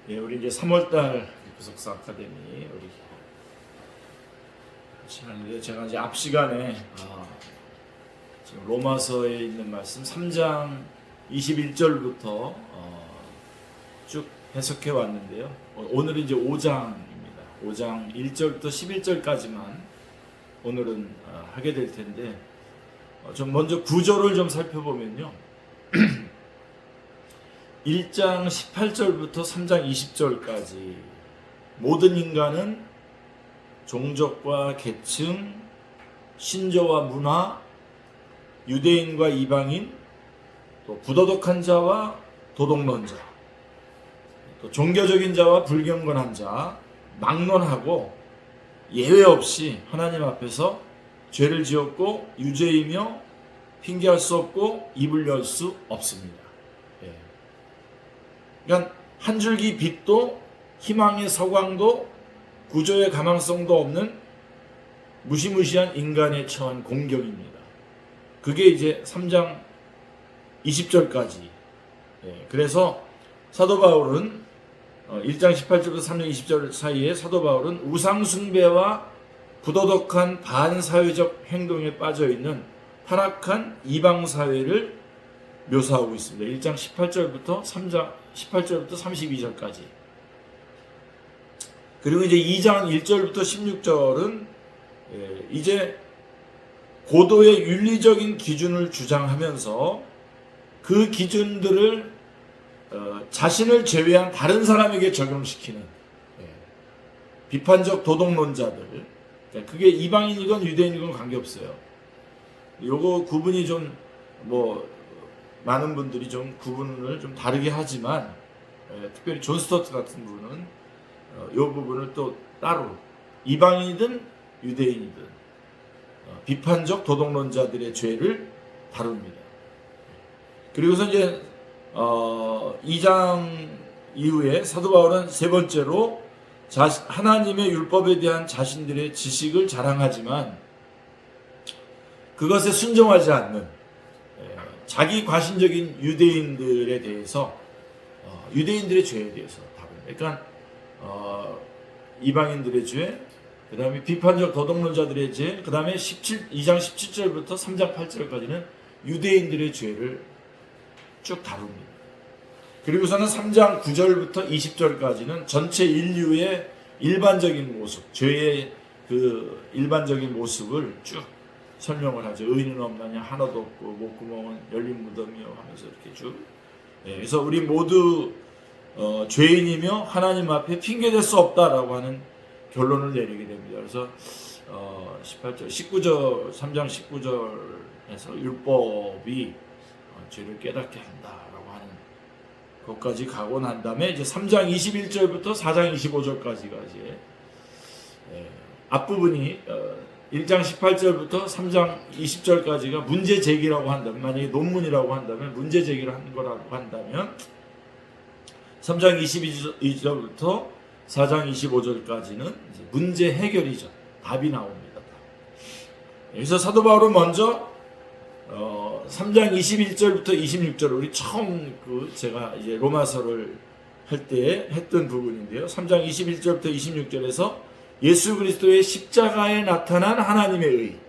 예, 우리 이제 3월달 구속사 아카데미 우리 하는데 제가 이제 앞 시간에 지금 로마서에 있는 말씀 3장 21절부터 쭉 해석해 왔는데요. 오늘은 이제 5장입니다. 5장 1절부터 11절까지만 오늘은 하게 될 텐데 좀 먼저 구조를 좀 살펴보면요. 1장 18절부터 3장 20절까지 모든 인간은 종족과 계층, 신조와 문화, 유대인과 이방인, 또 부도덕한 자와 도덕론자, 또 종교적인 자와 불경건한 자, 막론하고 예외 없이 하나님 앞에서 죄를 지었고 유죄이며 핑계할 수 없고 입을 열 수 없습니다. 그러니까 한 줄기 빛도 희망의 서광도 구조의 가망성도 없는 무시무시한 인간에 처한 공경입니다. 그게 이제 3장 20절까지. 그래서 사도 바울은 1장 18절부터 3장 20절 사이에 사도 바울은 우상숭배와 부도덕한 반사회적 행동에 빠져있는 타락한 이방사회를 묘사하고 있습니다. 1장 18절부터 3장 18절부터 32절까지. 그리고 이제 2장 1절부터 16절은 이제 고도의 윤리적인 기준을 주장하면서 그 기준들을 자신을 제외한 다른 사람에게 적용시키는 비판적 도덕론자들. 그게 이방인이건 유대인이건 관계없어요. 요거 구분이 좀 많은 분들이 좀 구분을 좀 다르게 하지만 특별히 존 스토트 같은 분은 이 부분을 또 따로 이방인이든 유대인이든 비판적 도덕론자들의 죄를 다룹니다. 그리고서 이제 2장 이후에 사도 바울은 세 번째로 하나님의 율법에 대한 자신들의 지식을 자랑하지만 그것에 순종하지 않는 자기 과신적인 유대인들에 대해서 유대인들의 죄에 대해서 다룹니다. 그러니까 이방인들의 죄, 그 다음에 비판적 도덕론자들의 죄, 그 다음에 2장 17절부터 3장 8절까지는 유대인들의 죄를 쭉 다룹니다. 그리고서는 3장 9절부터 20절까지는 전체 인류의 일반적인 모습, 죄의 그 일반적인 모습을 쭉 설명을 하죠. 의인은 없나냐 하나도 없고 목구멍은 열린 무덤이요 하면서 이렇게 쭉. 그래서 우리 모두 죄인이며 하나님 앞에 핑계댈 수 없다라고 하는 결론을 내리게 됩니다. 그래서 18절, 19절, 3장 19절에서 율법이 죄를 깨닫게 한다라고 하는 것까지 가고 난 다음에 이제 3장 21절부터 4장 25절까지가 이제 앞부분이 1장 18절부터 3장 20절까지가 문제 제기라고 한다면, 만약에 논문이라고 한다면 문제 제기를 한 거라고 한다면 3장 22절부터 4장 25절까지는 문제 해결이죠. 답이 나옵니다. 여기서 사도 바울은 먼저 3장 21절부터 26절, 우리 처음 제가 이제 로마서를 할 때 했던 부분인데요. 3장 21절부터 26절에서 예수 그리스도의 십자가에 나타난 하나님의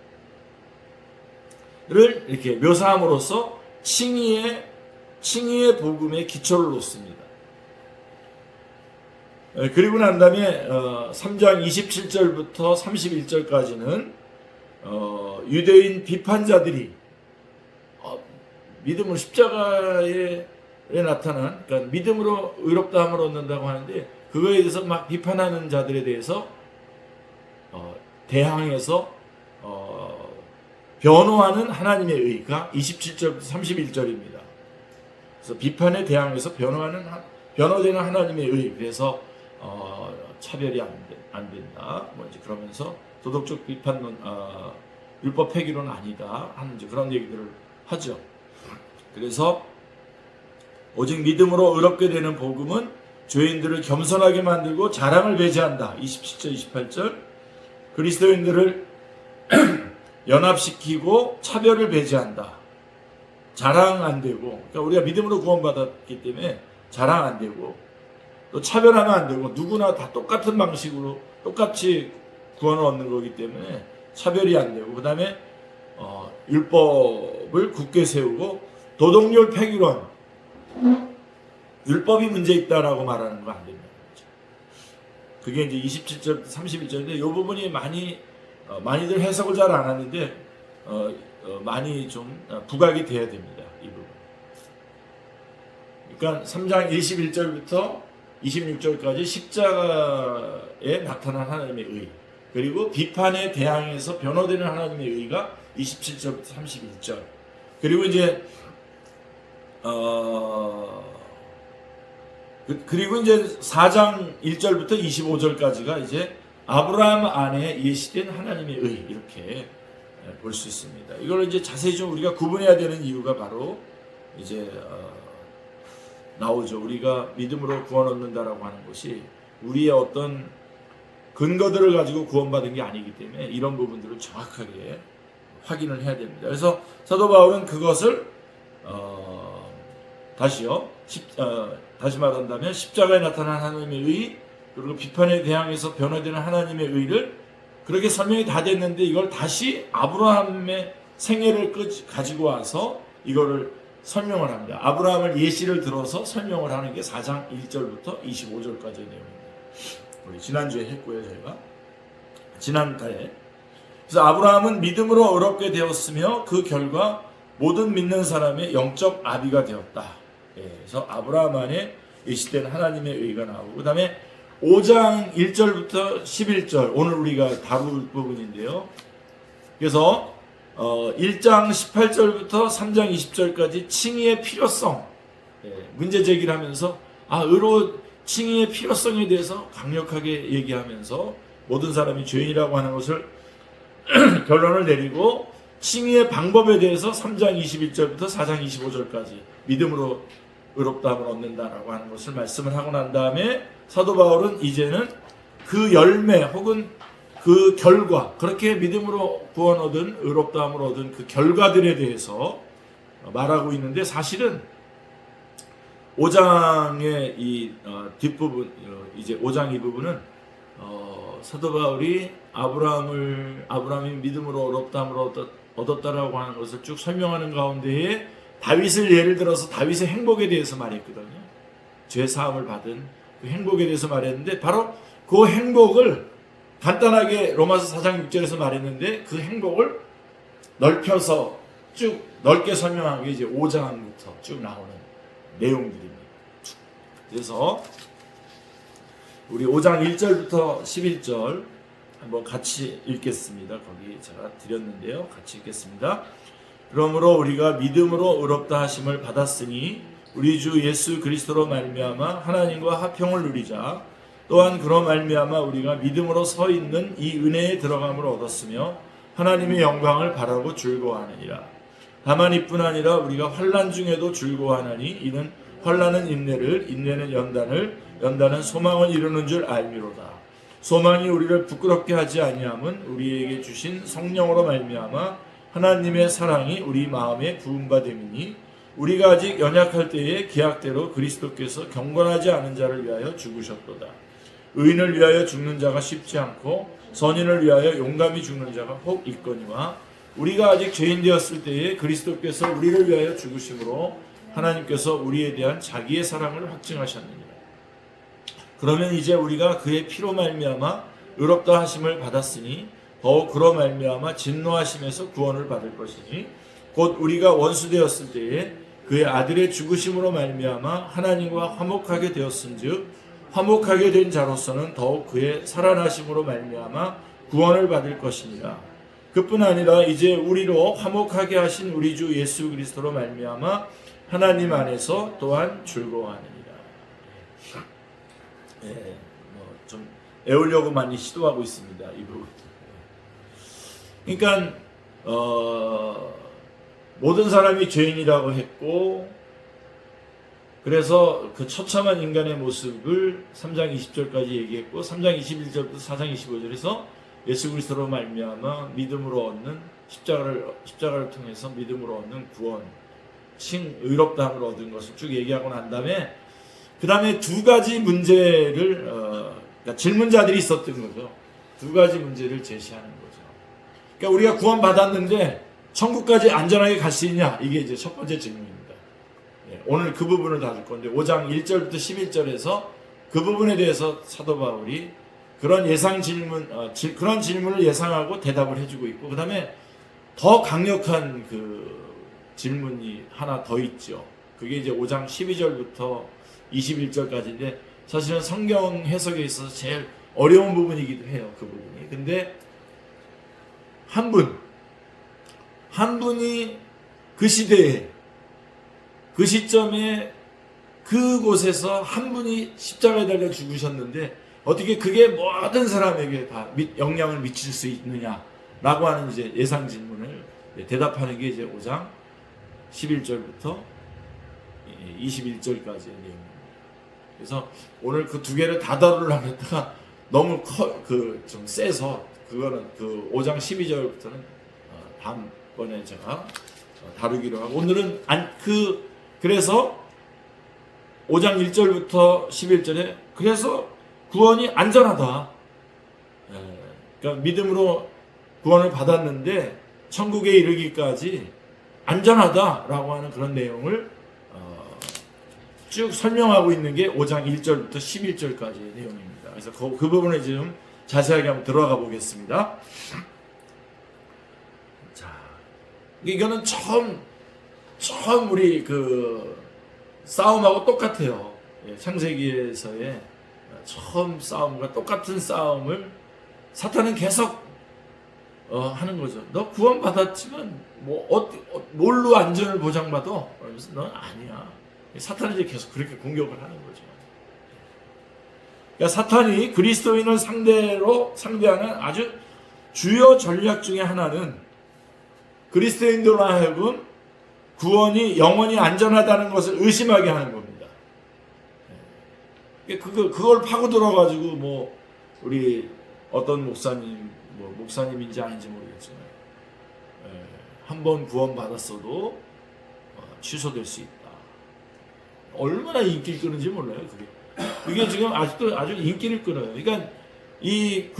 의를 이렇게 묘사함으로써 칭의의 복음의 기초를 놓습니다. 그리고 난 다음에 3장 27절부터 31절까지는 유대인 비판자들이 믿음을 십자가에 나타난, 그러니까 믿음으로 의롭다 함을 얻는다고 하는데 그거에 대해서 막 비판하는 자들에 대해서 대항해서 변호하는 하나님의 의가 27절부터 31절입니다. 그래서 비판에 대항해서 변호되는 하나님의 의. 그래서 차별이 안 된다. 이제 그러면서 도덕적 비판론, 율법 폐기론 아니다 하는 이제 그런 얘기들을 하죠. 그래서 오직 믿음으로 의롭게 되는 복음은 죄인들을 겸손하게 만들고 자랑을 배제한다. 27절, 28절. 그리스도인들을 연합시키고 차별을 배제한다. 자랑 안 되고, 그러니까 우리가 믿음으로 구원받았기 때문에 자랑 안 되고, 또 차별하면 안 되고 누구나 다 똑같은 방식으로 똑같이 구원을 얻는 거기 때문에 차별이 안 되고 그다음에 율법을 굳게 세우고 도덕률 폐기론 율법이 문제 있다라고 말하는 거 안 됩니다. 그게 이제 27절 31절인데 이 부분이 많이들 해석을 잘 안 하는데 많이 좀 부각이 돼야 됩니다. 이 부분. 그러니까 3장 21절부터 26절까지 십자가에 나타난 하나님의 의 그리고 비판에 대항해서 변호되는 하나님의 의가 27절부터 31절 그리고 이제 그리고 이제 4장 1절부터 25절까지가 이제 아브라함 안에 예시된 하나님의 의 이렇게 볼 수 있습니다. 이걸 이제 자세히 좀 우리가 구분해야 되는 이유가 바로 이제 나오죠. 우리가 믿음으로 구원 얻는다라고 하는 것이 우리의 어떤 근거들을 가지고 구원받은 게 아니기 때문에 이런 부분들을 정확하게 확인을 해야 됩니다. 그래서 사도 바울은 그것을 다시 말한다면 십자가에 나타난 하나님의 의 그리고 비판에 대항해서 변화되는 하나님의 의를 그렇게 설명이 다 됐는데 이걸 다시 아브라함의 생애를 가지고 와서 이거를 설명을 합니다. 아브라함을 예시를 들어서 설명을 하는 게 4장 1절부터 25절까지의 내용입니다. 우리 지난주에 했고요. 저희가 지난달에 그래서 아브라함은 믿음으로 의롭게 되었으며 그 결과 모든 믿는 사람의 영적 아비가 되었다. 그래서 아브라함 안에 예시된 하나님의 의가 나오고 그 다음에 5장 1절부터 11절 오늘 우리가 다룰 부분인데요. 그래서 1장 18절부터 3장 20절까지 칭의의 필요성 문제 제기를 하면서 칭의의 필요성에 대해서 강력하게 얘기하면서 모든 사람이 죄인이라고 하는 것을 결론을 내리고 칭의의 방법에 대해서 3장 21절부터 4장 25절까지 믿음으로 의롭다함을 얻는다라고 하는 것을 말씀을 하고 난 다음에 사도 바울은 이제는 그 열매 혹은 그 결과 그렇게 믿음으로 구원 얻은 의롭다함을 얻은 그 결과들에 대해서 말하고 있는데 사실은 5장의 이 뒷부분 이제 5장 이 부분은 사도 바울이 아브라함이 믿음으로 의롭다함을 얻었다라고 하는 것을 쭉 설명하는 가운데에 다윗을 예를 들어서 다윗의 행복에 대해서 말했거든요. 죄 사함을 받은 그 행복에 대해서 말했는데 바로 그 행복을 간단하게 로마서 4장 6절에서 말했는데 그 행복을 넓혀서 쭉 넓게 설명한 게 이제 5장부터 쭉 나오는 내용들입니다. 그래서 우리 5장 1절부터 11절 한번 같이 읽겠습니다. 거기 제가 드렸는데요. 같이 읽겠습니다. 그러므로 우리가 믿음으로 의롭다 하심을 받았으니 우리 주 예수 그리스도로 말미암아 하나님과 화평을 누리자. 또한 그로 말미암아 우리가 믿음으로 서 있는 이 은혜에 들어감을 얻었으며 하나님의 영광을 바라고 즐거워하느니라. 다만 이뿐 아니라 우리가 환난 중에도 즐거워하나니 이는 환난은 인내를 인내는 연단을 연단은 소망을 이루는 줄 알미로다. 소망이 우리를 부끄럽게 하지 아니함은 우리에게 주신 성령으로 말미암아 하나님의 사랑이 우리 마음에 부음바 됨이니 우리가 아직 연약할 때에 계약대로 그리스도께서 경건하지 않은 자를 위하여 죽으셨도다. 의인을 위하여 죽는 자가 쉽지 않고 선인을 위하여 용감히 죽는 자가 혹 있거니와 우리가 아직 죄인 되었을 때에 그리스도께서 우리를 위하여 죽으심으로 하나님께서 우리에 대한 자기의 사랑을 확증하셨느니라. 그러면 이제 우리가 그의 피로 말미암아 의롭다 하심을 받았으니 더욱 그로 말미암아 진노하심에서 구원을 받을 것이니 곧 우리가 원수 되었을 때에 그의 아들의 죽으심으로 말미암아 하나님과 화목하게 되었은즉 화목하게 된 자로서는 더욱 그의 살아나심으로 말미암아 구원을 받을 것이니라. 그뿐 아니라 이제 우리로 화목하게 하신 우리 주 예수 그리스도로 말미암아 하나님 안에서 또한 즐거워하느니라. 좀 애우려고 많이 시도하고 있습니다. 이 부분. 그러니까 모든 사람이 죄인이라고 했고 그래서 그 처참한 인간의 모습을 3장 20절까지 얘기했고 3장 21절부터 4장 25절에서 예수 그리스도로 말미암아 믿음으로 얻는 십자가를 통해서 믿음으로 얻는 구원, 의롭다함을 얻은 것을 쭉 얘기하고 난 다음에 그 다음에 두 가지 문제를 그러니까 질문자들이 있었던 거죠. 두 가지 문제를 제시하는 거죠. 그러니까 우리가 구원 받았는데 천국까지 안전하게 갈 수 있냐? 이게 이제 첫 번째 질문입니다. 오늘 그 부분을 다룰 건데 5장 1절부터 11절에서 그 부분에 대해서 사도 바울이 그런 예상 질문, 그런 질문을 예상하고 대답을 해주고 있고, 그 다음에 더 강력한 그 질문이 하나 더 있죠. 그게 이제 5장 12절부터 21절까지인데 사실은 성경 해석에 있어서 제일 어려운 부분이기도 해요. 그 부분이. 근데 한 분이 그 시대에 그 시점에 그곳에서 한 분이 십자가에 달려 죽으셨는데 어떻게 그게 모든 사람에게 다 영향을 미칠 수 있느냐라고 하는 이제 예상 질문을 대답하는 게 이제 5장 11절부터 21절까지의 내용입니다. 그래서 오늘 그 두 개를 다 다루려고 했다가 너무 좀 세서 그거는 그 5장 12절부터는 다음번에 제가 다루기로 하고, 오늘은 그래서 5장 1절부터 11절에 그래서 구원이 안전하다. 그러니까 믿음으로 구원을 받았는데 천국에 이르기까지 안전하다라고 하는 그런 내용을 쭉 설명하고 있는 게 5장 1절부터 11절까지의 내용입니다. 그래서 그 부분에 좀 자세하게 한번 들어가 보겠습니다. 자, 이거는 처음 우리 그 싸움하고 똑같아요. 창세기에서의 처음 싸움과 똑같은 싸움을 사탄은 계속 하는 거죠. 너 구원 받았지만 뭘로 안전을 보장받아? 그러면서 넌 아니야. 사탄이 이제 계속 그렇게 공격을 하는 거죠. 그러니까 사탄이 그리스도인을 상대하는 아주 주요 전략 중에 하나는 그리스도인들로 하여금 구원이 영원히 안전하다는 것을 의심하게 하는 겁니다. 그걸 파고 들어가지고 우리 어떤 목사님인지 아닌지 모르겠지만 한 번 구원 받았어도 취소될 수 있다. 얼마나 인기를 끄는지 몰라요. 그게 지금 아직도 아주 인기를 끌어요. 그러니까 이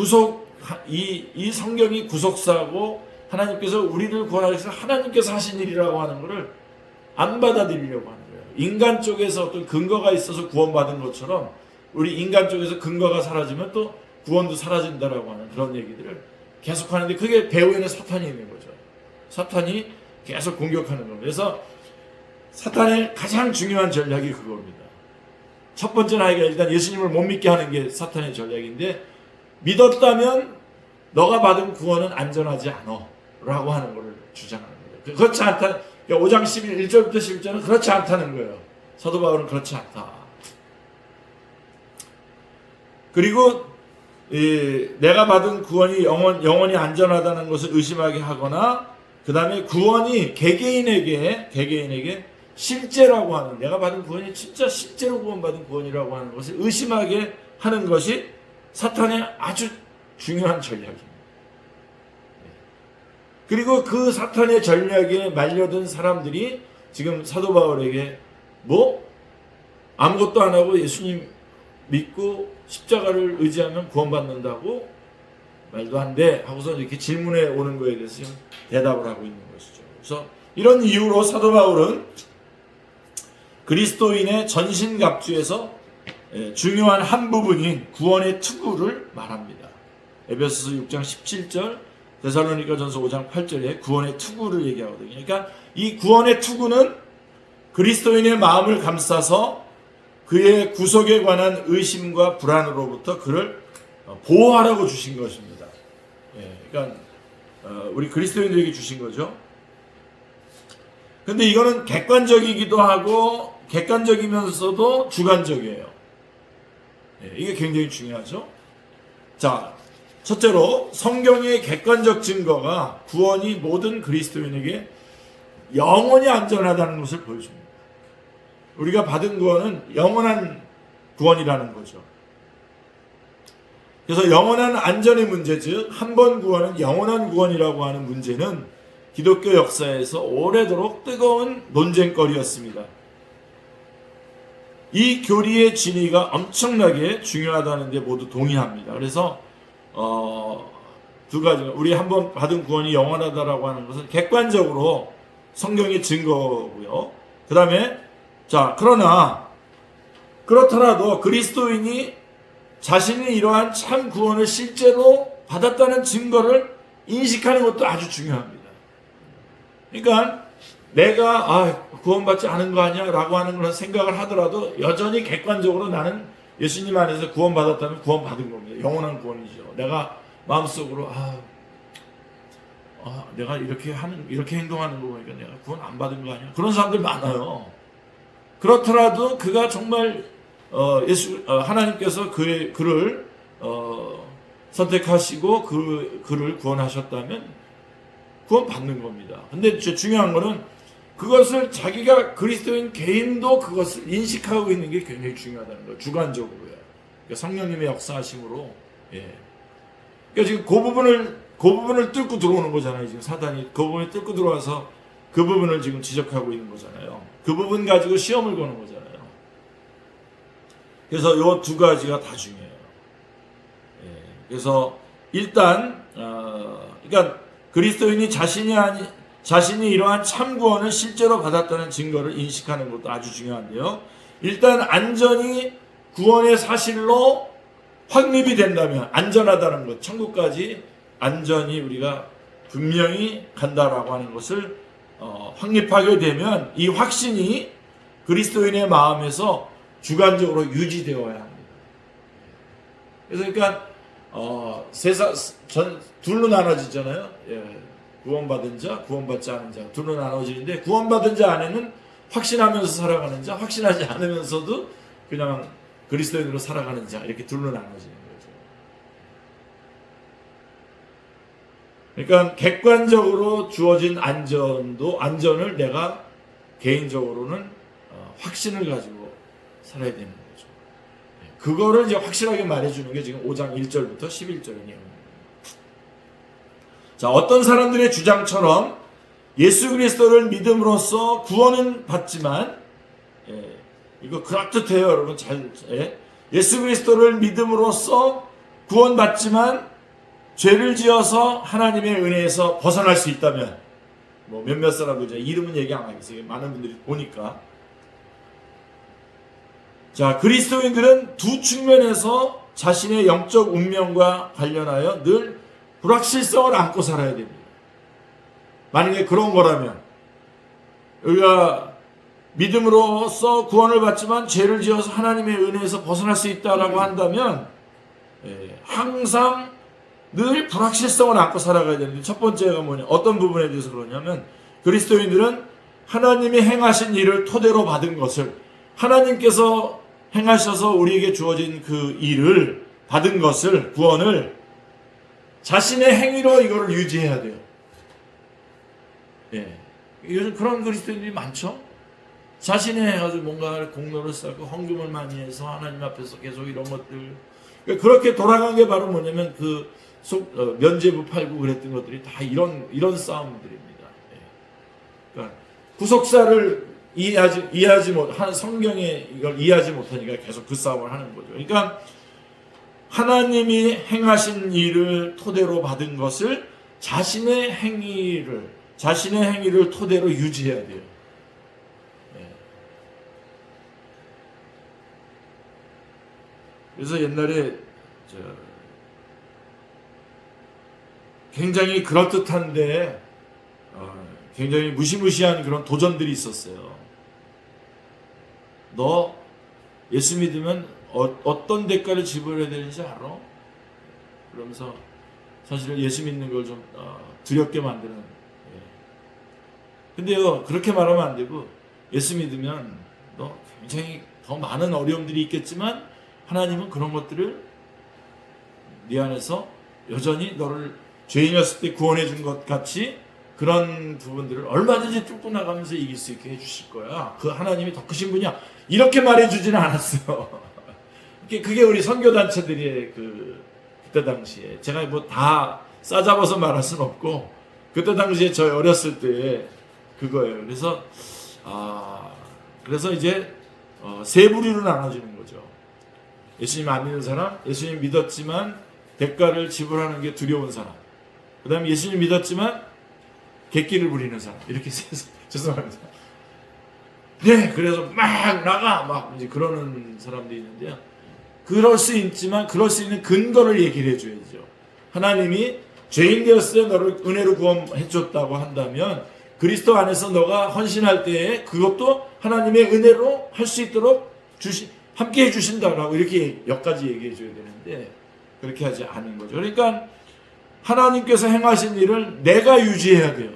성경이 구속사고 하나님께서 우리를 구원하기 위해서 하나님께서 하신 일이라고 하는 것을 안 받아들이려고 하는 거예요. 인간 쪽에서 어떤 근거가 있어서 구원받은 것처럼 우리 인간 쪽에서 근거가 사라지면 또 구원도 사라진다라고 하는 그런 얘기들을 계속 하는데, 그게 배후에는 사탄이 있는 거죠. 사탄이 계속 공격하는 겁니다. 그래서 사탄의 가장 중요한 전략이 그겁니다. 첫 번째는 아이가 일단 예수님을 못 믿게 하는 게 사탄의 전략인데, 믿었다면 너가 받은 구원은 안전하지 않아 라고 하는 것을 주장하는 거예요. 그렇지 않다. 5장 1절부터 11절은 그렇지 않다는 거예요. 사도 바울은 그렇지 않다. 그리고 내가 받은 구원이 영원히 안전하다는 것을 의심하게 하거나, 그 다음에 구원이 개개인에게 실제라고 하는, 내가 받은 구원이 진짜 실제로 구원받은 구원이라고 하는 것을 의심하게 하는 것이 사탄의 아주 중요한 전략입니다. 그리고 그 사탄의 전략에 말려든 사람들이 지금 사도 바울에게 아무것도 안 하고 예수님 믿고 십자가를 의지하면 구원받는다고 말도 안 돼 하고서 이렇게 질문해 오는 거에 대해서 지금 대답을 하고 있는 것이죠. 그래서 이런 이유로 사도 바울은 그리스도인의 전신갑주에서 중요한 한 부분인 구원의 투구를 말합니다. 에베소서 6장 17절, 데살로니가전서 5장 8절에 구원의 투구를 얘기하거든요. 그러니까 이 구원의 투구는 그리스도인의 마음을 감싸서 그의 구속에 관한 의심과 불안으로부터 그를 보호하라고 주신 것입니다. 그러니까 우리 그리스도인들에게 주신 거죠. 근데 이거는 객관적이기도 하고 객관적이면서도 주관적이에요. 이게 굉장히 중요하죠. 자, 첫째로 성경의 객관적 증거가 구원이 모든 그리스도인에게 영원히 안전하다는 것을 보여줍니다. 우리가 받은 구원은 영원한 구원이라는 거죠. 그래서 영원한 안전의 문제, 즉 한 번 구원은 영원한 구원이라고 하는 문제는 기독교 역사에서 오래도록 뜨거운 논쟁거리였습니다. 이 교리의 진리가 엄청나게 중요하다는 데 모두 동의합니다. 그래서 두 가지, 우리 한번 받은 구원이 영원하다라고 하는 것은 객관적으로 성경의 증거고요. 그 다음에 그러나 그렇더라도 그리스도인이 자신이 이러한 참 구원을 실제로 받았다는 증거를 인식하는 것도 아주 중요합니다. 그러니까 내가 구원받지 않은 거 아니야 라고 하는 그런 생각을 하더라도 여전히 객관적으로 나는 예수님 안에서 구원받았다면 구원받은 겁니다. 영원한 구원이죠. 내가 마음속으로 내가 이렇게 행동하는 거 보니까 내가 구원 안 받은 거 아니야? 그런 사람들 많아요. 그렇더라도 그가 정말 하나님께서 그를 선택하시고 그를 구원하셨다면 구원 받는 겁니다. 근데 중요한 거는 그것을 자기가 그리스도인 개인도 그것을 인식하고 있는 게 굉장히 중요하다는 거예요. 주관적으로요. 그러니까 성령님의 역사하심으로. 그러니까 지금 그 부분을 뚫고 들어오는 거잖아요. 지금 사단이 그 부분을 뚫고 들어와서 그 부분을 지금 지적하고 있는 거잖아요. 그 부분 가지고 시험을 거는 거잖아요. 그래서 이 두 가지가 다 중요해요. 그래서 일단 그러니까 그리스도인이 자신이 이러한 참 구원을 실제로 받았다는 증거를 인식하는 것도 아주 중요한데요. 일단 안전이 구원의 사실로 확립이 된다면 안전하다는 것, 천국까지 안전히 우리가 분명히 간다라고 하는 것을 확립하게 되면 이 확신이 그리스도인의 마음에서 주관적으로 유지되어야 합니다. 그래서 그러니까 둘로 나눠지잖아요. 구원받은 자, 구원받지 않은 자 둘로 나눠지는데 구원받은 자 안에는 확신하면서 살아가는 자, 확신하지 않으면서도 그냥 그리스도인으로 살아가는 자 이렇게 둘로 나눠지는 거죠. 그러니까 객관적으로 주어진 안전을 내가 개인적으로는 확신을 가지고 살아야 되는 거죠. 그거를 이제 확실하게 말해주는 게 지금 5장 1절부터 11절의 내용입니다. 어떤 사람들의 주장처럼 예수 그리스도를 믿음으로써 구원은 받지만, 이거 그럴듯해요, 여러분. 예수 그리스도를 믿음으로써 구원받지만 죄를 지어서 하나님의 은혜에서 벗어날 수 있다면, 몇몇 사람들 이름은 얘기 안 하겠어요. 많은 분들이 보니까. 그리스도인들은 두 측면에서 자신의 영적 운명과 관련하여 늘 불확실성을 안고 살아야 됩니다. 만약에 그런 거라면 우리가 믿음으로써 구원을 받지만 죄를 지어서 하나님의 은혜에서 벗어날 수 있다라고 한다면 항상 늘 불확실성을 안고 살아가야 되는데 첫 번째가 뭐냐? 어떤 부분에 대해서 그러냐면 그리스도인들은 하나님이 행하신 일을 토대로 받은 것을 하나님께서 행하셔서 우리에게 주어진 그 일을 받은 것을 구원을 자신의 행위로 이거를 유지해야 돼요. 요즘 그런 그리스도인들이 많죠. 자신이 해가지고 뭔가 공로를 쌓고 헌금을 많이 해서 하나님 앞에서 계속 이런 것들 그렇게 돌아간 게 바로 뭐냐면 면죄부 팔고 그랬던 것들이 다 이런 싸움들입니다. 그러니까 구속사를 이해하지 못한 성경에 이걸 이해하지 못하니까 계속 그 싸움을 하는 거죠. 그러니까 하나님이 행하신 일을 토대로 받은 것을 자신의 행위를 토대로 유지해야 돼요. 그래서 옛날에 굉장히 그럴듯한데 굉장히 무시무시한 그런 도전들이 있었어요. 너 예수 믿으면 어떤 대가를 지불해야 되는지 알아? 그러면서 사실 예수 믿는 걸 좀 두렵게 만드는. 근데요 그렇게 말하면 안 되고 예수 믿으면 너 굉장히 더 많은 어려움들이 있겠지만 하나님은 그런 것들을 네 안에서 여전히 너를 죄인이었을 때 구원해 준 것 같이 그런 부분들을 얼마든지 뚫고 나가면서 이길 수 있게 해주실 거야. 그 하나님이 더 크신 분이야. 이렇게 말해주지는 않았어요. 그게 우리 선교단체들의 그때 당시에 제가 뭐 다 싸잡아서 말할 수는 없고 그때 당시에 저희 어렸을 때 그거예요. 그래서 이제 세 부류로 나눠지는 거죠. 예수님 안 믿는 사람, 예수님 믿었지만 대가를 지불하는 게 두려운 사람, 그 다음에 예수님 믿었지만 객기를 부리는 사람, 이렇게 죄송합니다. 네, 그래서 막 나가 막 이제 그러는 사람도 있는데요. 그럴 수 있지만 그럴 수 있는 근거를 얘기를 해줘야죠. 하나님이 죄인 되었을 때 너를 은혜로 구원해 줬다고 한다면 그리스도 안에서 너가 헌신할 때에 그것도 하나님의 은혜로 할 수 있도록 함께 해주신다라고 이렇게 여기까지 얘기해 줘야 되는데 그렇게 하지 않은 거죠. 그러니까 하나님께서 행하신 일을 내가 유지해야 돼요.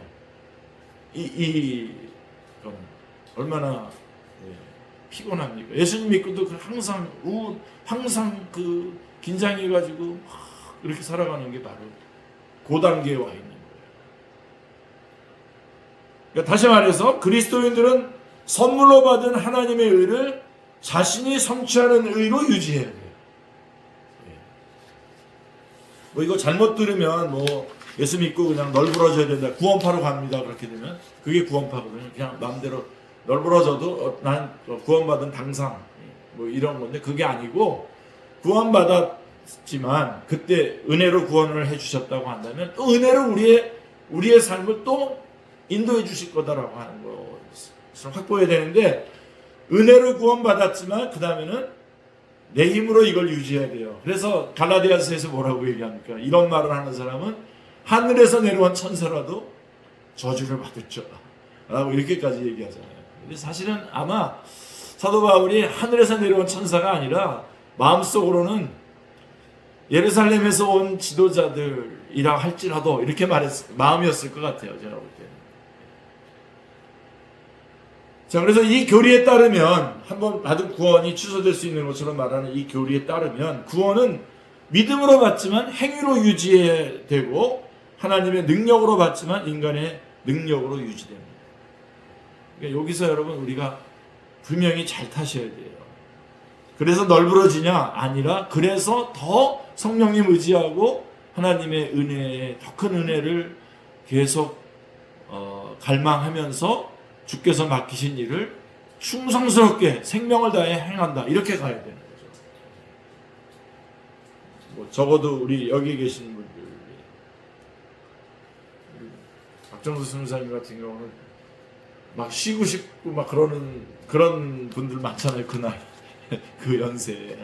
얼마나 피곤합니까? 예수님 믿고도 항상 그 긴장해가지고 이렇게 살아가는 게 바로 그 단계에 와 있는 거예요. 그러니까 다시 말해서 그리스도인들은 선물로 받은 하나님의 의를 자신이 성취하는 의로 유지해야 돼요. 뭐 이거 잘못 들으면 뭐 예수 믿고 그냥 널브러져야 된다, 구원파로 갑니다 그렇게 되면 그게 구원파거든요. 그냥 마음대로 널브러져도 난 구원받은 당상 뭐 이런 건데 그게 아니고 구원받았지만 그때 은혜로 구원을 해주셨다고 한다면 또 은혜로 우리의 삶을 또 인도해 주실 거다라고 하는 것을 확보해야 되는데 은혜로 구원받았지만 그 다음에는 내 힘으로 이걸 유지해야 돼요. 그래서 갈라디아서에서 뭐라고 얘기합니까? 이런 말을 하는 사람은 하늘에서 내려온 천사라도 저주를 받을 줄 라고 이렇게까지 얘기하잖아요. 근데 사실은 아마 사도 바울이 하늘에서 내려온 천사가 아니라 마음속으로는 예루살렘에서 온 지도자들이라 할지라도 이렇게 마음이었을 것 같아요. 제가 볼 때는. 자, 그래서 이 교리에 따르면 한번 받은 구원이 취소될 수 있는 것처럼 말하는 이 교리에 따르면 구원은 믿음으로 받지만 행위로 유지해야 되고 하나님의 능력으로 받지만 인간의 능력으로 유지됩니다. 그러니까 여기서 여러분 우리가 분명히 잘 타셔야 돼요. 그래서 널브러지냐? 아니라 그래서 더 성령님 의지하고 하나님의 은혜에 더 큰 은혜를 계속 갈망하면서 주께서 맡기신 일을 충성스럽게 생명을 다해 행한다. 이렇게 가야 되는 거죠. 뭐 적어도 우리 여기 계신 분들, 박정수 선생님 같은 경우는 막 쉬고 싶고 막 그런 분들 많잖아요. 그날 그 연세에.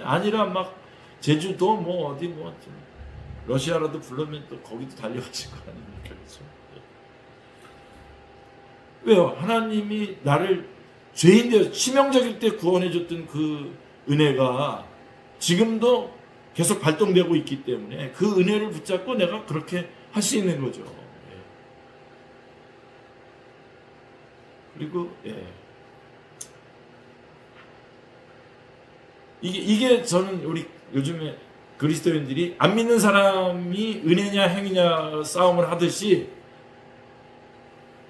아니라 막 제주도 뭐 어디 뭐 러시아라도 부르면 또 거기도 달려가실 거 아닙니까? 그렇죠? 왜요? 하나님이 나를 죄인 되어 치명적일 때 구원해줬던 그 은혜가 지금도 계속 발동되고 있기 때문에 그 은혜를 붙잡고 내가 그렇게 할 수 있는 거죠. 그리고 이게 저는 우리 요즘에 그리스도인들이 안 믿는 사람이 은혜냐 행위냐 싸움을 하듯이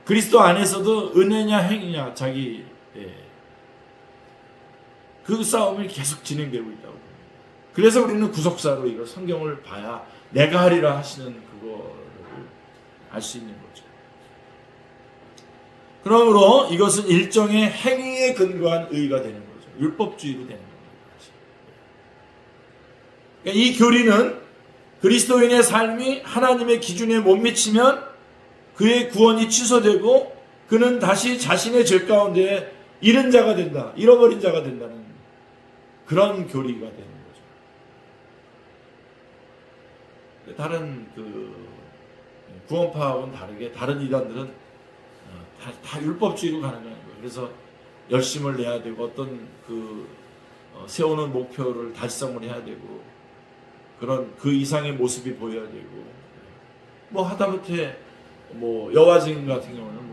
그리스도 안에서도 은혜냐 행위냐 자기 그 싸움이 계속 진행되고 있다고 봅니다. 그래서 우리는 구속사로 이거 성경을 봐야 내가 하리라 하시는 그거를 알 수 있는 거죠. 그러므로 이것은 일종의 행위에 근거한 의가 되는 거죠. 율법주의로 되는 겁니다. 그러니까 이 교리는 그리스도인의 삶이 하나님의 기준에 못 미치면 그의 구원이 취소되고 그는 다시 자신의 죄 가운데 잃은 자가 된다, 잃어버린 자가 된다는 그런 교리가 되는 거죠. 다른 구원파하고는 다르게 다른 이단들은 다 율법주의로 가는 거예요. 그래서 열심을 내야 되고 어떤 세우는 목표를 달성을 해야 되고 그런 그 이상의 모습이 보여야 되고 뭐 하다못해 뭐 여화증인 같은 경우는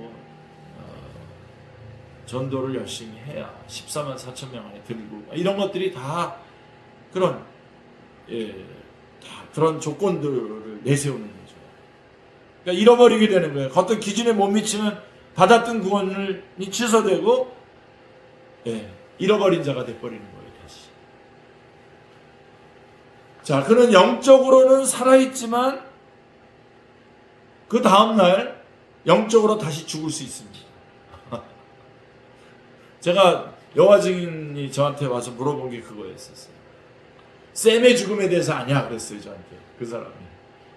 전도를 열심히 해야 14만 4천 명 안에 들고 이런 것들이 다 그런 다 그런 조건들을 내세우는 거죠. 그러니까 잃어버리게 되는 거예요. 어떤 기준에 못 미치면 받았던 구원이 취소되고 잃어버린 자가 돼버리는 거예요. 다시. 자, 그는 영적으로는 살아있지만 그 다음날 영적으로 다시 죽을 수 있습니다. 제가 여호와 증인이 저한테 와서 물어본 게 그거였었어요. 샘의 죽음에 대해서 아냐 그랬어요. 저한테 그 사람이.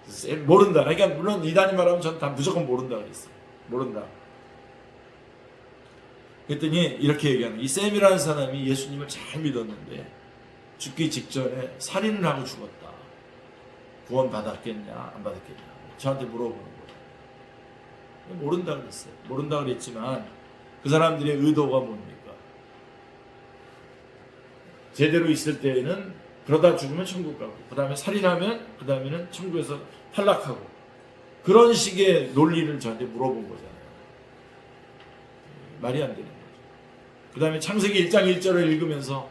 샘 모른다. 그러니까 물론 이단이 말하면 전 다 무조건 모른다 그랬어요. 모른다. 그랬더니 이렇게 얘기하는, 이 샘이라는 사람이 예수님을 잘 믿었는데 죽기 직전에 살인을 하고 죽었다. 구원 받았겠냐 안 받았겠냐 저한테 물어보는 거예요. 모른다 그랬어요. 모른다 그랬지만 그 사람들의 의도가 뭡니까? 제대로 있을 때에는 그러다 죽으면 천국 가고, 그 다음에 살인하면 그 다음에는 천국에서 탈락하고, 그런 식의 논리를 저한테 물어본 거잖아요. 말이 안 되는 거죠. 그 다음에 창세기 1장 1절을 읽으면서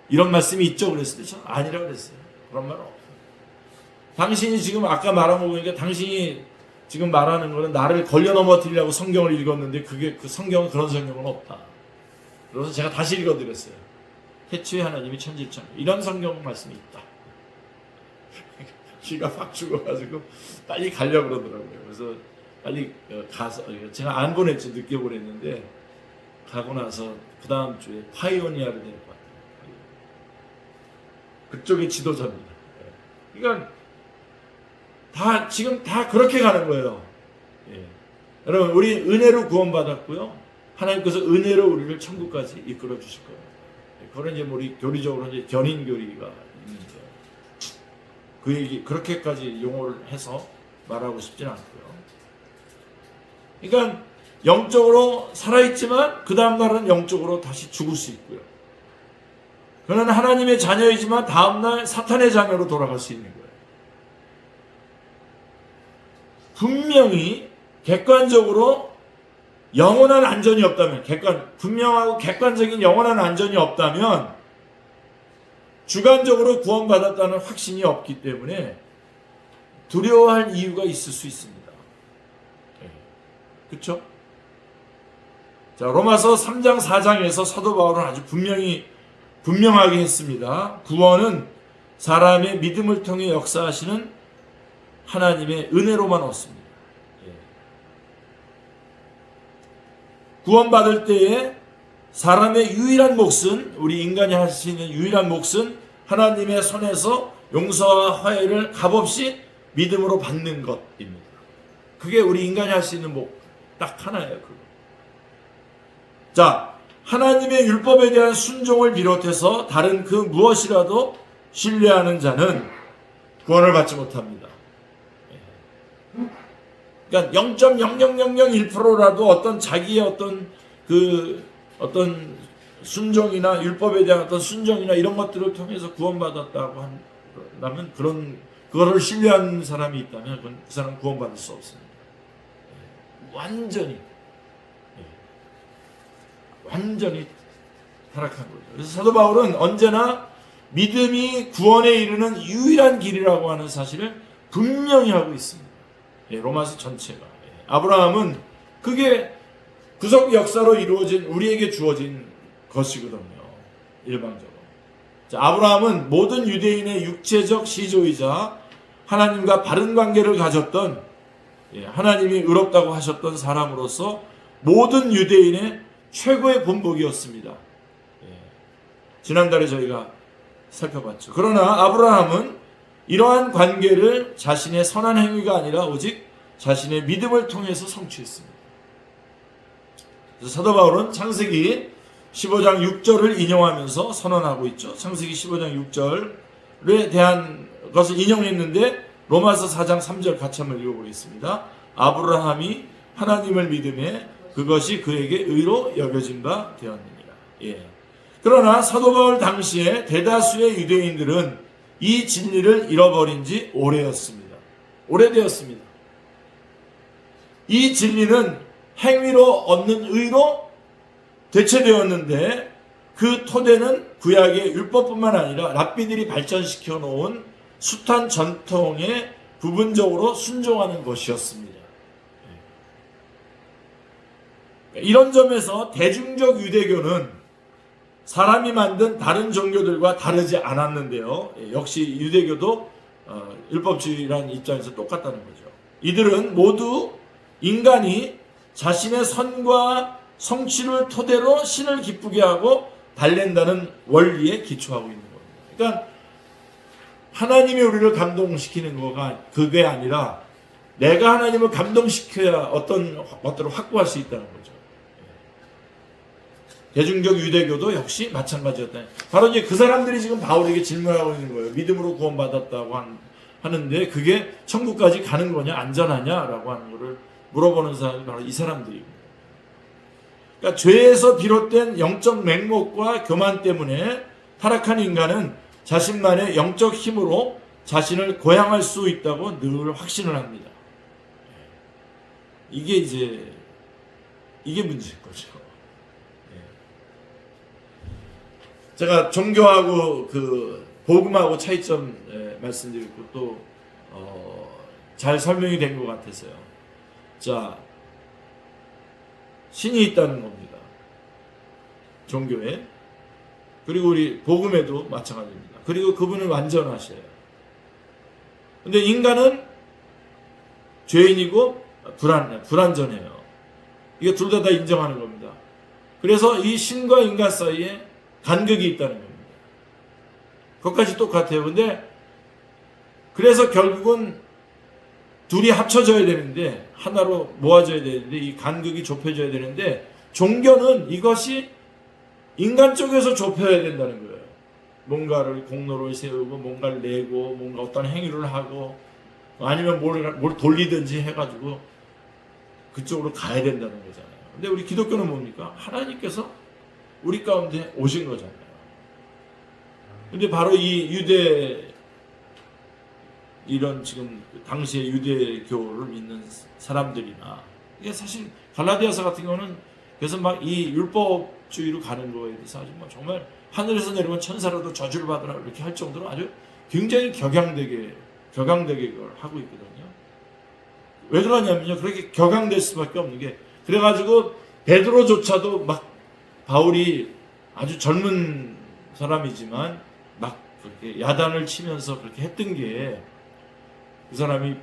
이런 말씀이 있죠 그랬을 때 저는 아니라고 그랬어요. 그런 말은 없어요. 당신이 지금 아까 말한 거 보니까 당신이 지금 말하는 거는 나를 걸려 넘어뜨리려고 성경을 읽었는데 그 성경은 그런 성경은 없다. 그래서 제가 다시 읽어드렸어요. 태초에 하나님이 천지를 창조, 이런 성경 말씀이 있다. 기가 팍 죽어가지고 빨리 가려고 그러더라고요. 그래서 빨리 가서, 제가 안 보냈죠. 늦게 보냈는데 가고 나서 그 다음 주에 파이오니아를 데리고 왔어요. 그쪽의 지도자입니다. 그러니까 지금 다 그렇게 가는 거예요. 여러분, 우리 은혜로 구원받았고요. 하나님께서 은혜로 우리를 천국까지 이끌어 주실 거예요. 그런 이제 우리 교리적으로 이제 견인교리가 있는데, 그 얘기 그렇게까지 용어를 해서 말하고 싶진 않고요. 그러니까 영적으로 살아있지만 그 다음날은 영적으로 다시 죽을 수 있고요. 그는 하나님의 자녀이지만 다음날 사탄의 자녀로 돌아갈 수 있는 거예요. 분명히 객관적으로 영원한 안전이 없다면, 분명하고 객관적인 영원한 안전이 없다면 주관적으로 구원받았다는 확신이 없기 때문에 두려워할 이유가 있을 수 있습니다. 그렇죠? 자, 로마서 3장 4장에서 사도 바울은 아주 분명하게 했습니다. 구원은 사람의 믿음을 통해 역사하시는 하나님의 은혜로만 얻습니다. 구원받을 때에 사람의 유일한 몫은, 우리 인간이 할 수 있는 유일한 몫은 하나님의 손에서 용서와 화해를 값없이 믿음으로 받는 것입니다. 그게 우리 인간이 할 수 있는 몫 딱 하나예요. 그거. 자, 하나님의 율법에 대한 순종을 비롯해서 다른 그 무엇이라도 신뢰하는 자는 구원을 받지 못합니다. 그러니까 0.00001%라도 어떤 자기의 어떤 순종이나 율법에 대한 어떤 순종이나 이런 것들을 통해서 구원받았다고 한다면, 그거를 신뢰하는 사람이 있다면 그 사람은 구원받을 수 없습니다. 완전히 타락한 거죠. 그래서 사도 바울은 언제나 믿음이 구원에 이르는 유일한 길이라고 하는 사실을 분명히 하고 있습니다. 로마서 전체가. 아브라함은 그게 구속 역사로 이루어진, 우리에게 주어진 것이거든요. 일방적으로. 자, 아브라함은 모든 유대인의 육체적 시조이자 하나님과 바른 관계를 가졌던, 하나님이 의롭다고 하셨던 사람으로서 모든 유대인의 최고의 본보기였습니다. 지난달에 저희가 살펴봤죠. 그러나 아브라함은 이러한 관계를 자신의 선한 행위가 아니라 오직 자신의 믿음을 통해서 성취했습니다. 그래서 사도 바울은 창세기 15장 6절을 인용하면서 선언하고 있죠. 창세기 15장 6절에 대한 것을 인용했는데 로마서 4장 3절 같이 한번 읽어보겠습니다. 아브라함이 하나님을 믿음에 그것이 그에게 의로 여겨진 바 되었느니라. 그러나 사도 바울 당시에 대다수의 유대인들은 이 진리를 잃어버린 지 오래되었습니다. 이 진리는 행위로 얻는 의로 대체되었는데, 그 토대는 구약의 율법뿐만 아니라 랍비들이 발전시켜 놓은 숱한 전통에 부분적으로 순종하는 것이었습니다. 이런 점에서 대중적 유대교는 사람이 만든 다른 종교들과 다르지 않았는데요. 역시 유대교도 율법주의라는 입장에서 똑같다는 거죠. 이들은 모두 인간이 자신의 선과 성취를 토대로 신을 기쁘게 하고 달랜다는 원리에 기초하고 있는 겁니다. 그러니까 하나님이 우리를 감동시키는 거가 그게 아니라 내가 하나님을 감동시켜야 어떤 것들을 확보할 수 있다는 거죠. 대중적 유대교도 역시 마찬가지였다. 바로 이제 그 사람들이 지금 바울에게 질문하고 있는 거예요. 믿음으로 구원받았다고 하는데 그게 천국까지 가는 거냐, 안전하냐라고 하는 거를 물어보는 사람이 바로 이 사람들이고. 그러니까 죄에서 비롯된 영적 맹목과 교만 때문에 타락한 인간은 자신만의 영적 힘으로 자신을 고양할 수 있다고 늘 확신을 합니다. 이게 문제인 거죠. 제가 종교하고 그 복음하고 차이점 말씀드리고 또 잘 설명이 된 것 같아서요. 자, 신이 있다는 겁니다. 종교에. 그리고 우리 복음에도 마찬가지입니다. 그리고 그분은 완전하셔요. 근데 인간은 죄인이고 불완전해요. 이게 둘 다 인정하는 겁니다. 그래서 이 신과 인간 사이에 간극이 있다는 겁니다. 그것까지 똑같아요. 근데 그래서 결국은 둘이 합쳐져야 되는데 하나로 모아져야 되는데 이 간극이 좁혀져야 되는데 종교는 이것이 인간 쪽에서 좁혀야 된다는 거예요. 뭔가를 공로를 세우고 뭔가를 내고 뭔가 어떤 행위를 하고 아니면 뭘 돌리든지 해가지고 그쪽으로 가야 된다는 거잖아요. 근데 우리 기독교는 뭡니까? 하나님께서 우리 가운데 오신 거잖아요. 근데 바로 이 이런 지금 당시의 유대교를 믿는 사람들이나 이게 사실 갈라디아서 같은 경우는 그래서 막 이 율법주의로 가는 거에 대해서 아주 뭐 정말 하늘에서 내려온 천사라도 저주를 받으라 이렇게 할 정도로 아주 굉장히 격양되게 그걸 하고 있거든요. 왜 그러냐면요. 그렇게 격양될 수밖에 없는 게 그래가지고 베드로조차도 막 바울이 아주 젊은 사람이지만 막 그렇게 야단을 치면서 그렇게 했던 게 그 사람이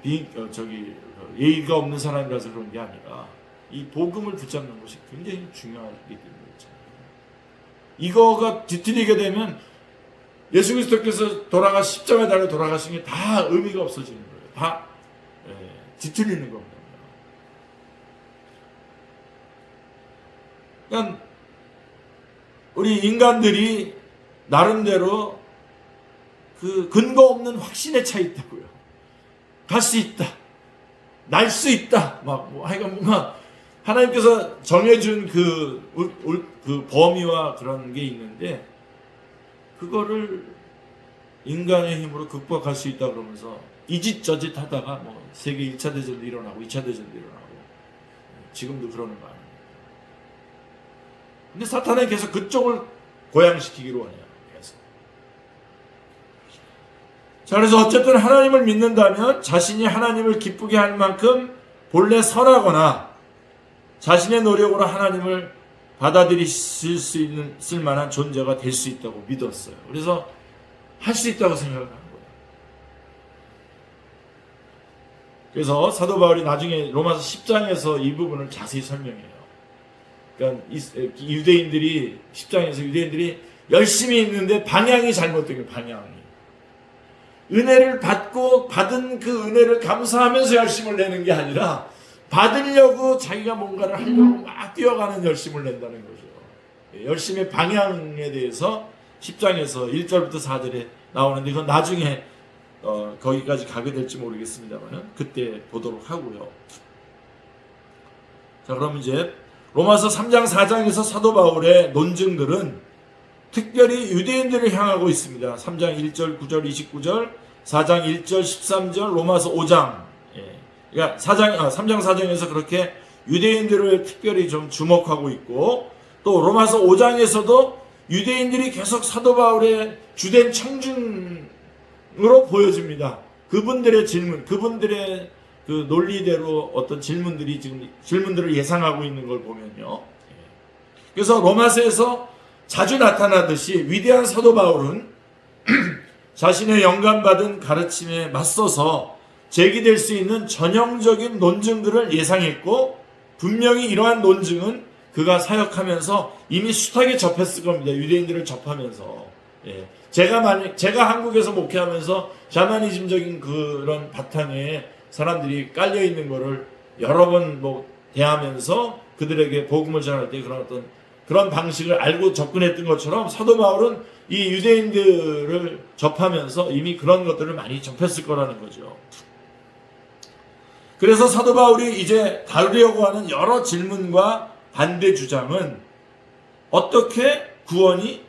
예의가 없는 사람이라서 그런 게 아니라 이 복음을 붙잡는 것이 굉장히 중요하기 때문이죠. 이거가 뒤틀리게 되면 예수 그리스도께서 십자가에 달려 돌아가신 게 다 의미가 없어지는 거예요. 다 뒤틀리는 겁니다. 그러니까 우리 인간들이 나름대로 그 근거 없는 확신에 차 있다고요. 갈 수 있다. 날 수 있다. 하여간 뭔가 하나님께서 정해준 그 범위와 그런 게 있는데 그거를 인간의 힘으로 극복할 수 있다 그러면서 이짓 저짓 하다가 세계 1차 대전도 일어나고 2차 대전도 일어나고 지금도 그러는 거 아닙니까? 근데 사탄은 계속 그쪽을 고양시키기로 하네요. 자, 그래서 어쨌든 하나님을 믿는다면 자신이 하나님을 기쁘게 할 만큼 본래 선하거나 자신의 노력으로 하나님을 받아들일 만한 존재가 될 수 있다고 믿었어요. 그래서 할 수 있다고 생각을 하는 거예요. 그래서 사도 바울이 나중에 로마서 10장에서 이 부분을 자세히 설명해요. 그러니까 유대인들이 10장에서 유대인들이 열심히 있는데 방향이 잘못된 거예요. 방향이. 은혜를 받은 그 은혜를 감사하면서 열심을 내는 게 아니라 받으려고 자기가 뭔가를 하려고 막 뛰어가는 열심을 낸다는 거죠. 열심의 방향에 대해서 10장에서 1절부터 4절에 나오는데 그건 나중에 거기까지 가게 될지 모르겠습니다만 그때 보도록 하고요. 자, 그럼 이제 로마서 3장 4장에서 사도 바울의 논증들은 특별히 유대인들을 향하고 있습니다. 3장 1절, 9절, 29절, 4장 1절, 13절, 로마서 5장. 그러니까 3장 4장에서 그렇게 유대인들을 특별히 좀 주목하고 있고 또 로마서 5장에서도 유대인들이 계속 사도 바울의 주된 청중으로 보여집니다. 그분들의 질문, 그분들의 그 논리대로 어떤 질문들을 예상하고 있는 걸 보면요. 그래서 로마서에서 자주 나타나듯이 위대한 사도 바울은 자신의 영감받은 가르침에 맞서서 제기될 수 있는 전형적인 논증들을 예상했고 분명히 이러한 논증은 그가 사역하면서 이미 숱하게 접했을 겁니다. 유대인들을 접하면서. 예. 제가 한국에서 목회하면서 샤머니즘적인 그런 바탕에 사람들이 깔려 있는 거를 여러 번 뭐 대하면서 그들에게 복음을 전할 때 그런 방식을 알고 접근했던 것처럼 사도 바울은 이 유대인들을 접하면서 이미 그런 것들을 많이 접했을 거라는 거죠. 그래서 사도 바울이 이제 다루려고 하는 여러 질문과 반대 주장은 어떻게 구원이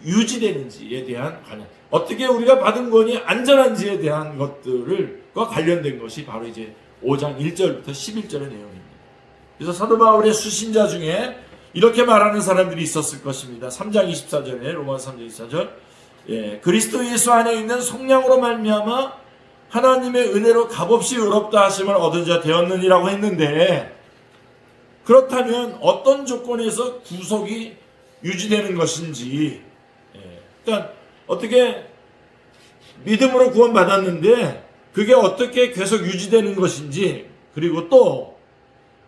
유지되는지에 대한 관련, 어떻게 우리가 받은 구원이 안전한지에 대한 것들과 관련된 것이 바로 이제 5장 1절부터 11절의 내용입니다. 그래서 사도 바울의 수신자 중에 이렇게 말하는 사람들이 있었을 것입니다. 3장 24절에 로마서 3장 24절, 예, 그리스도 예수 안에 있는 속량으로 말미암아 하나님의 은혜로 값없이 의롭다 하심을 얻은 자 되었느니라고 했는데, 그렇다면 어떤 조건에서 구속이 유지되는 것인지, 그러니까 어떻게 믿음으로 구원받았는데 그게 어떻게 계속 유지되는 것인지, 그리고 또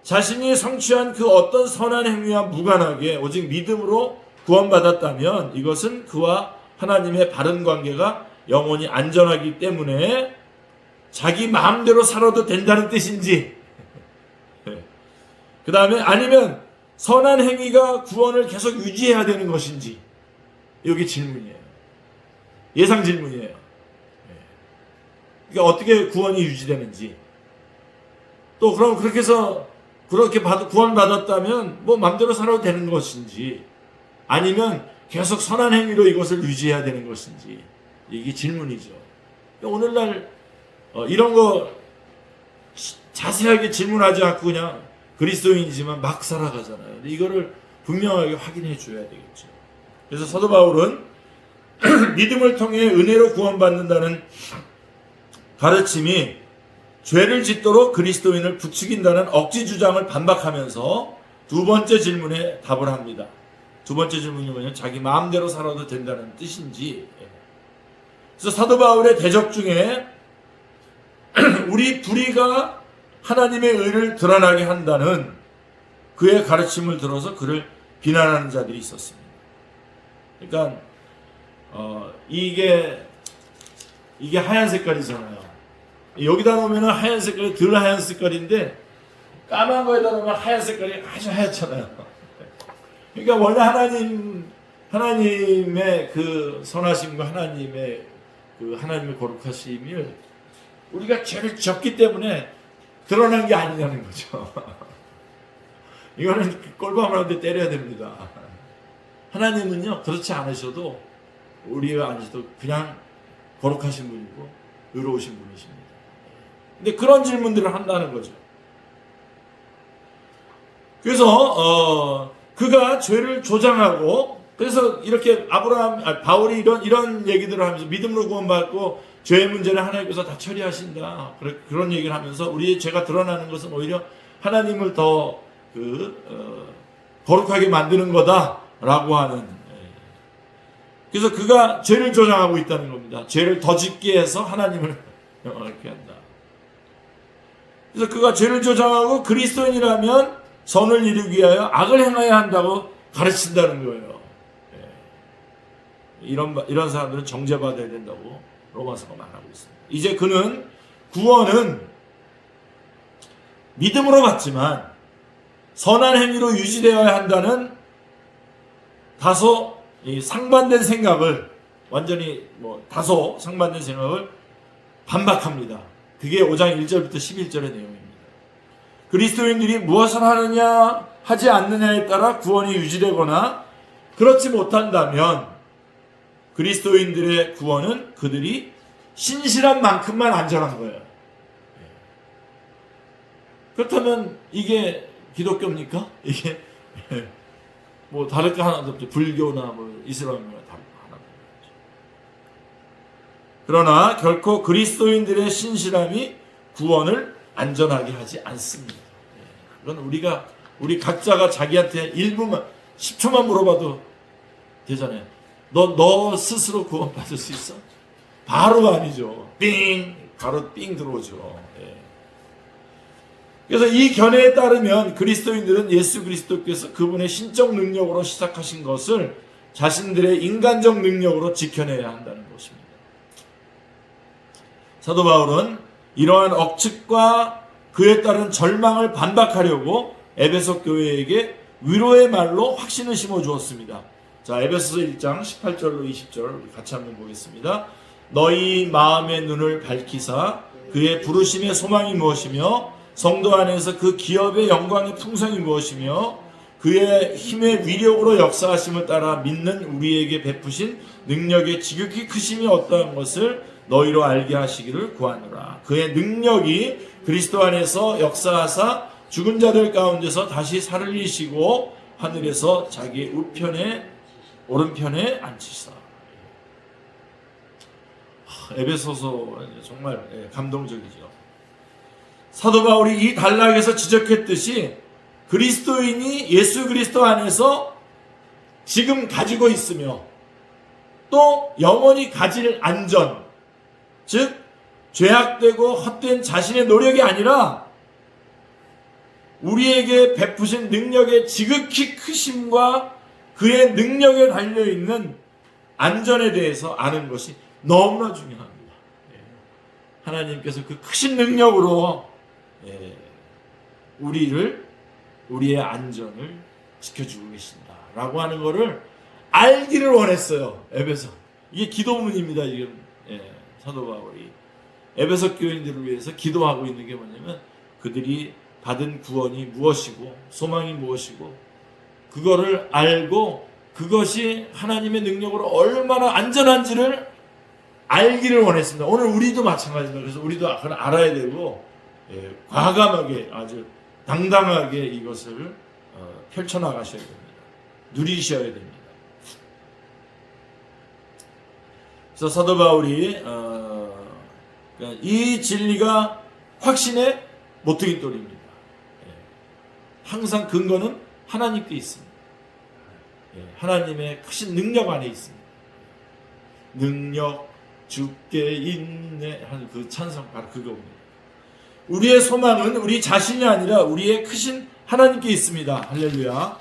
자신이 성취한 그 어떤 선한 행위와 무관하게 오직 믿음으로 구원받았다면 이것은 그와 하나님의 바른 관계가 영원히 안전하기 때문에 자기 마음대로 살아도 된다는 뜻인지, 그 다음에 아니면 선한 행위가 구원을 계속 유지해야 되는 것인지, 여기 질문이에요. 예상 질문이에요. 그러니까 어떻게 구원이 유지되는지, 또 그럼 그렇게 해서 그렇게 구원받았다면 뭐 마음대로 살아도 되는 것인지, 아니면 계속 선한 행위로 이것을 유지해야 되는 것인지, 이게 질문이죠. 오늘날 이런 거 자세하게 질문하지 않고 그냥 그리스도인이지만 막 살아가잖아요. 이거를 분명하게 확인해 줘야 되겠죠. 그래서 사도 바울은 믿음을 통해 은혜로 구원받는다는 가르침이 죄를 짓도록 그리스도인을 부추긴다는 억지 주장을 반박하면서 두 번째 질문에 답을 합니다. 두 번째 질문이 뭐냐면 자기 마음대로 살아도 된다는 뜻인지. 그래서 사도 바울의 대적 중에 우리 불의가 하나님의 의를 드러나게 한다는 그의 가르침을 들어서 그를 비난하는 자들이 있었습니다. 그러니까 이게 하얀 색깔이잖아요. 여기다 놓으면 하얀 색깔이 덜 하얀 색깔인데 까만 거에다 놓으면 하얀 색깔이 아주 하얗잖아요. 그러니까 원래 하나님의 그 선하심과 하나님의 거룩하심을 우리가 죄를 졌기 때문에 드러난 게 아니냐는 거죠. 이거는 꼴밤을 한 대 때려야 됩니다. 하나님은요, 그렇지 않으셔도, 우리가 아니셔도 그냥 거룩하신 분이고 의로우신 분이십니다. 근데 그런 질문들을 한다는 거죠. 그래서 그가 죄를 조장하고, 그래서 이렇게 바울이 이런 얘기들을 하면서 믿음으로 구원받고 죄의 문제는 하나님께서 다 처리하신다, 그런 얘기를 하면서 우리의 죄가 드러나는 것은 오히려 하나님을 더 거룩하게 만드는 거다라고 하는. 그래서 그가 죄를 조장하고 있다는 겁니다. 죄를 더 짓게 해서 하나님을 영광케 한다. 그래서 그가 죄를 조장하고 그리스도인이라면 선을 이루기 위하여 악을 행해야 한다고 가르친다는 거예요. 이런 사람들은 정죄받아야 된다고 로마서가 말하고 있습니다. 이제 그는 구원은 믿음으로 받지만 선한 행위로 유지되어야 한다는 다소 상반된 생각을, 완전히 다소 상반된 생각을 반박합니다. 그게 5장 1절부터 11절의 내용입니다. 그리스도인들이 무엇을 하느냐 하지 않느냐에 따라 구원이 유지되거나 그렇지 못한다면 그리스도인들의 구원은 그들이 신실한 만큼만 안전한 거예요. 그렇다면 이게 기독교입니까? 이게 뭐 다를 거 하나도 없죠. 불교나 이슬람이나 다를 거 하나도 없죠. 그러나 결코 그리스도인들의 신실함이 구원을 안전하게 하지 않습니다. 그건 우리 각자가 자기한테 1분만 10초만 물어봐도 되잖아요. 너 스스로 구원 받을 수 있어? 바로 아니죠. 삥! 바로 삥 들어오죠. 그래서 이 견해에 따르면 그리스도인들은 예수 그리스도께서 그분의 신적 능력으로 시작하신 것을 자신들의 인간적 능력으로 지켜내야 한다는 것입니다. 사도 바울은 이러한 억측과 그에 따른 절망을 반박하려고 에베소 교회에게 위로의 말로 확신을 심어주었습니다. 자, 에베소서 1장 18절로 20절 같이 한번 보겠습니다. 너희 마음의 눈을 밝히사 그의 부르심의 소망이 무엇이며 성도 안에서 그 기업의 영광의 풍성이 무엇이며 그의 힘의 위력으로 역사하심을 따라 믿는 우리에게 베푸신 능력의 지극히 크심이 어떠한 것을 너희로 알게 하시기를 구하노라. 그의 능력이 그리스도 안에서 역사하사 죽은 자들 가운데서 다시 살리시고 하늘에서 자기 우편에 오른편에 앉히사. 에베소서 정말 감동적이죠. 사도 바울이 이 단락에서 지적했듯이 그리스도인이 예수 그리스도 안에서 지금 가지고 있으며 또 영원히 가질 안전, 즉 죄악되고 헛된 자신의 노력이 아니라 우리에게 베푸신 능력의 지극히 크심과 그의 능력에 달려있는 안전에 대해서 아는 것이 너무나 중요합니다. 하나님께서 그 크신 능력으로 우리의 안전을 지켜주고 계신다 라고 하는 것을 알기를 원했어요. 에베소. 이게 기도문입니다. 지금 사도 바울이 에베소 교인들을 위해서 기도하고 있는 게 뭐냐면 그들이 받은 구원이 무엇이고 소망이 무엇이고 그거를 알고 그것이 하나님의 능력으로 얼마나 안전한지를 알기를 원했습니다. 오늘 우리도 마찬가지입니다. 그래서 우리도 그걸 알아야 되고 과감하게 아주 당당하게 이것을 펼쳐나가셔야 됩니다. 누리셔야 됩니다. 그래서 사도 바울이 이 진리가 확신의 모퉁이돌입니다. 항상 근거는 하나님께 있습니다. 하나님의 크신 능력 안에 있습니다. 능력 주께 있네 하는 그 찬송 바로 그겁니다. 우리의 소망은 우리 자신이 아니라 우리의 크신 하나님께 있습니다. 할렐루야.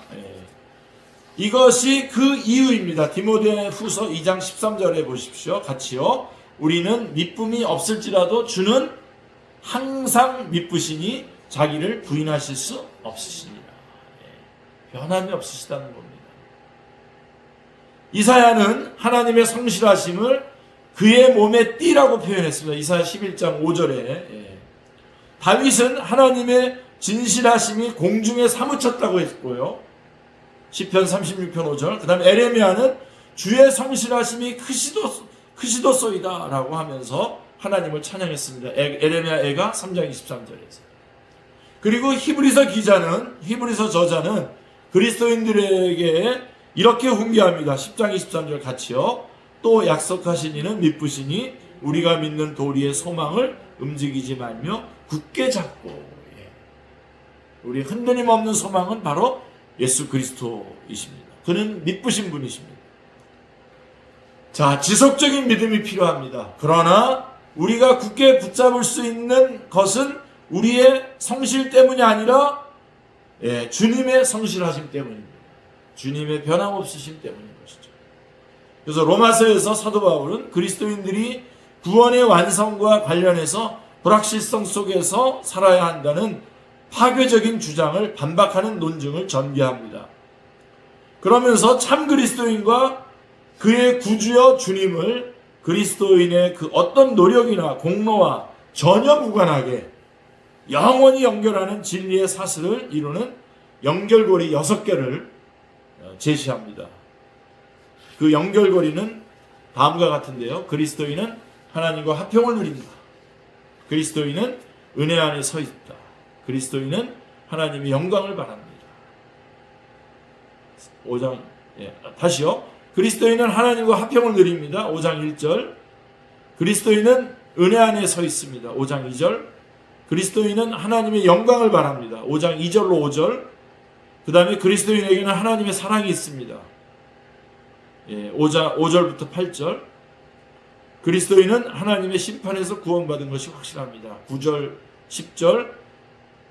이것이 그 이유입니다. 디모데후서 2장 13절에 보십시오. 같이요. 우리는 미쁨이 없을지라도 주는 항상 미쁘시니 자기를 부인하실 수 없으시니라. 변함이 없으시다는 겁니다. 이사야는 하나님의 성실하심을 그의 몸의 띠라고 표현했습니다. 이사야 11장 5절에 다윗은 하나님의 진실하심이 공중에 사무쳤다고 했고요. 시편 36편 5절. 그 다음에 에레미야는 주의 성실하심이 크시도소이다 라고 하면서 하나님을 찬양했습니다. 에레미야 애가 3장 23절에서. 그리고 히브리서 저자는 그리스도인들에게 이렇게 훈계합니다. 10장 23절 같이요. 또 약속하신 이는 미쁘시니 우리가 믿는 도리의 소망을 움직이지 말며 굳게 잡고. 우리 흔들림 없는 소망은 바로 예수 그리스도이십니다. 그는 미쁘신 분이십니다. 자, 지속적인 믿음이 필요합니다. 그러나 우리가 굳게 붙잡을 수 있는 것은 우리의 성실 때문이 아니라 주님의 성실하심 때문입니다. 주님의 변함없으심 때문인 것이죠. 그래서 로마서에서 사도 바울은 그리스도인들이 구원의 완성과 관련해서 불확실성 속에서 살아야 한다는 파괴적인 주장을 반박하는 논증을 전개합니다. 그러면서 참 그리스도인과 그의 구주여 주님을 그리스도인의 그 어떤 노력이나 공로와 전혀 무관하게 영원히 연결하는 진리의 사슬을 이루는 연결고리 6개를 제시합니다. 그 연결고리는 다음과 같은데요. 그리스도인은 하나님과 화평을 누린다. 그리스도인은 은혜 안에 서 있다. 그리스도인은 하나님의 영광을 바랍니다. 5장 다시요. 그리스도인은 하나님과 화평을 누립니다. 5장 1절. 그리스도인은 은혜 안에 서 있습니다. 5장 2절. 그리스도인은 하나님의 영광을 바랍니다. 5장 2절로 5절. 그 다음에 그리스도인에게는 하나님의 사랑이 있습니다. 5절부터 8절. 그리스도인은 하나님의 심판에서 구원받은 것이 확실합니다. 9절, 10절.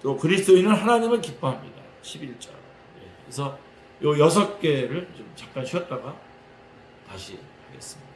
또 그리스도인은 하나님을 기뻐합니다. 11절. 그래서 요 6개를 좀 잠깐 쉬었다가 다시 하겠습니다.